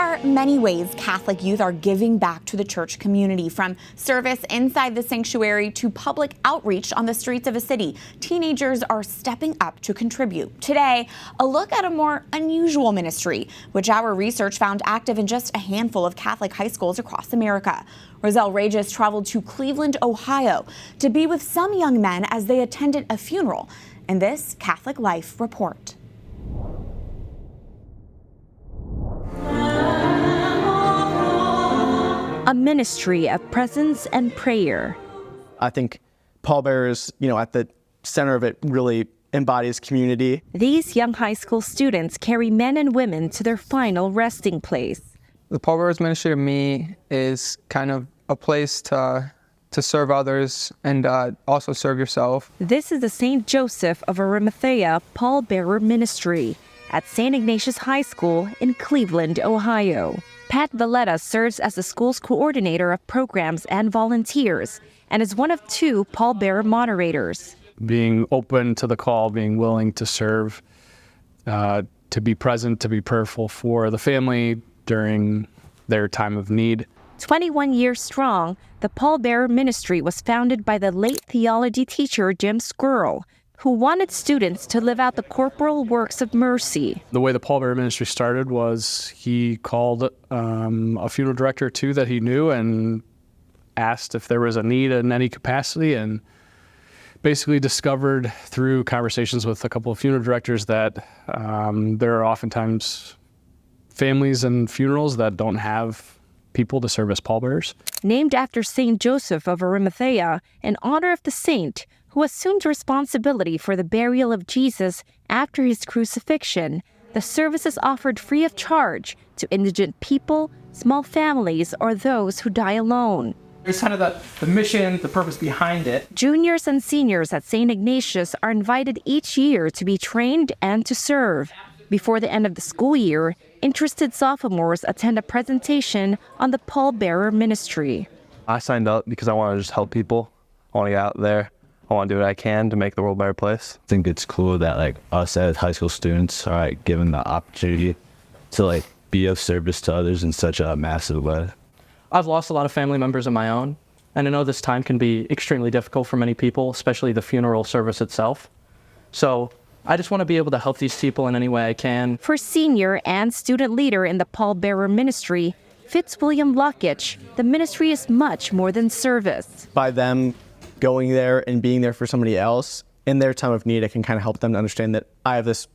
are many ways Catholic youth are giving back to the church community, from service inside the sanctuary to public outreach on the streets of a city. Teenagers are stepping up to contribute. Today, a look at a more unusual ministry, which our research found active in just a handful of Catholic high schools across America. Roselle Reyes traveled to Cleveland, Ohio, to be with some young men as they attended a funeral. In this Catholic Life report. A ministry of presence and prayer. I think pallbearers, at the center of it really embodies community. These young high school students carry men and women to their final resting place. The pallbearers ministry to me is kind of a place to serve others and also serve yourself. This is the St. Joseph of Arimathea Pallbearer Ministry at St. Ignatius High School in Cleveland, Ohio. Pat Valletta serves as the school's coordinator of programs and volunteers and is one of 2 pallbearer moderators. Being open to the call, being willing to serve, to be present, to be prayerful for the family during their time of need. 21 years strong, the Pallbearer Ministry was founded by the late theology teacher Jim Squirrel, who wanted students to live out the corporal works of mercy. The way the pallbearer ministry started was he called a funeral director or 2 that he knew and asked if there was a need in any capacity, and basically discovered through conversations with a couple of funeral directors that there are oftentimes families and funerals that don't have people to serve as pallbearers. Named after St. Joseph of Arimathea in honor of the saint who assumed responsibility for the burial of Jesus after his crucifixion, the service is offered free of charge to indigent people, small families, or those who die alone. There's kind of the mission, the purpose behind it. Juniors and seniors at St. Ignatius are invited each year to be trained and to serve. Before the end of the school year, interested sophomores attend a presentation on the pallbearer ministry. I signed up because I want to just help people. I want to get out there. I want to do what I can to make the world a better place. I think it's cool that us as high school students are given the opportunity to be of service to others in such a massive way. I've lost a lot of family members of my own, and I know this time can be extremely difficult for many people, especially the funeral service itself. So I just want to be able to help these people in any way I can. For senior and student leader in the pallbearer ministry, Fitzwilliam Luckich, the ministry is much more than service. By them going there and being there for somebody else in their time of need, I can kind of help them to understand that I have this,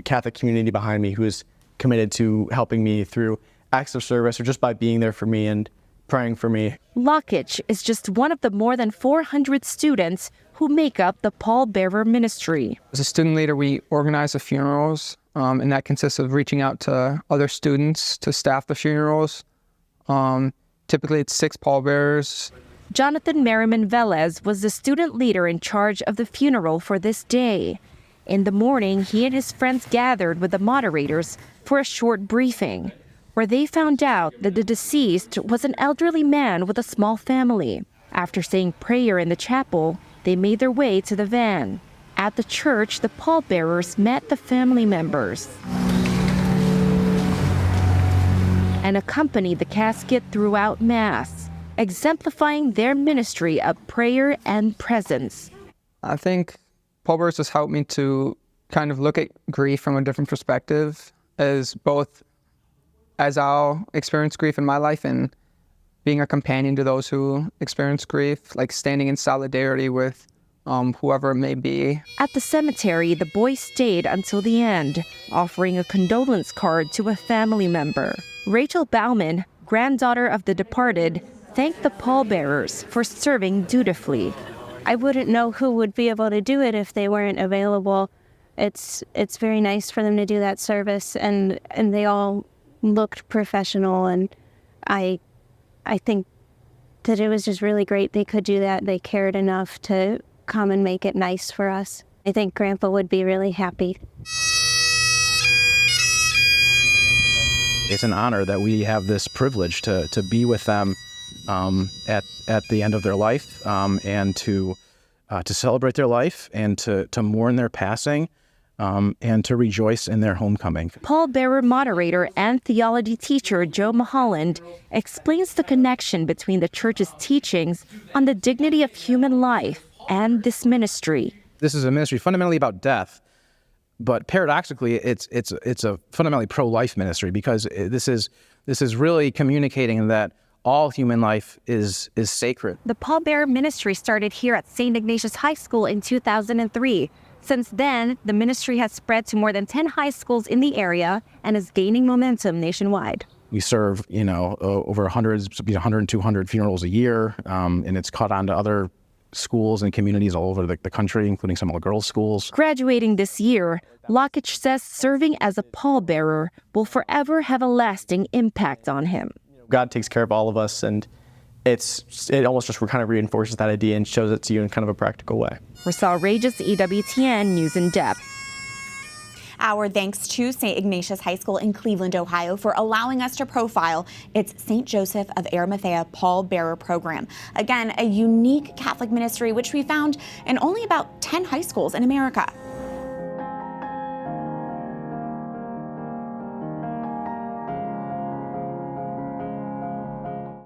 Catholic community behind me who is committed to helping me through acts of service or just by being there for me and praying for me. Luckich is just one of the more than 400 students who make up the pallbearer ministry. As a student leader, we organize the funerals, and that consists of reaching out to other students to staff the funerals. Typically, it's 6 pallbearers. Jonathan Merriman Velez was the student leader in charge of the funeral for this day. In the morning, he and his friends gathered with the moderators for a short briefing, where they found out that the deceased was an elderly man with a small family. After saying prayer in the chapel, they made their way to the van. At the church, the pallbearers met the family members and accompanied the casket throughout Mass, exemplifying their ministry of prayer and presence. I think pallbearers has helped me to kind of look at grief from a different perspective, as I'll experience grief in my life and being a companion to those who experience grief, standing in solidarity with whoever it may be. At the cemetery, the boys stayed until the end, offering a condolence card to a family member. Rachel Bauman, granddaughter of the departed, thanked the pallbearers for serving dutifully. I wouldn't know who would be able to do it if they weren't available. It's very nice for them to do that service, and they all looked professional, and I think that it was just really great they could do that. They cared enough to come and make it nice for us. I think Grandpa would be really happy. It's an honor that we have this privilege to be with them at the end of their life, and to celebrate their life and to mourn their passing. and to rejoice in their homecoming. Pallbearer moderator and theology teacher Joe Mulholland explains the connection between the church's teachings on the dignity of human life and this ministry. This is a ministry fundamentally about death, but paradoxically, it's a fundamentally pro-life ministry, because this is really communicating that all human life is sacred. The Pallbearer ministry started here at St. Ignatius High School in 2003. Since then, the ministry has spread to more than 10 high schools in the area and is gaining momentum nationwide. We serve, over 100 and 200 funerals a year, and it's caught on to other schools and communities all over the country, including some of the girls' schools. Graduating this year, Lockich says serving as a pallbearer will forever have a lasting impact on him. God takes care of all of us, and it almost just kind of reinforces that idea and shows it to you in kind of a practical way. Roselle Reyes, EWTN News in Depth. Our thanks to St. Ignatius High School in Cleveland, Ohio, for allowing us to profile its St. Joseph of Arimathea Pallbearer program. Again, a unique Catholic ministry which we found in only about 10 high schools in America.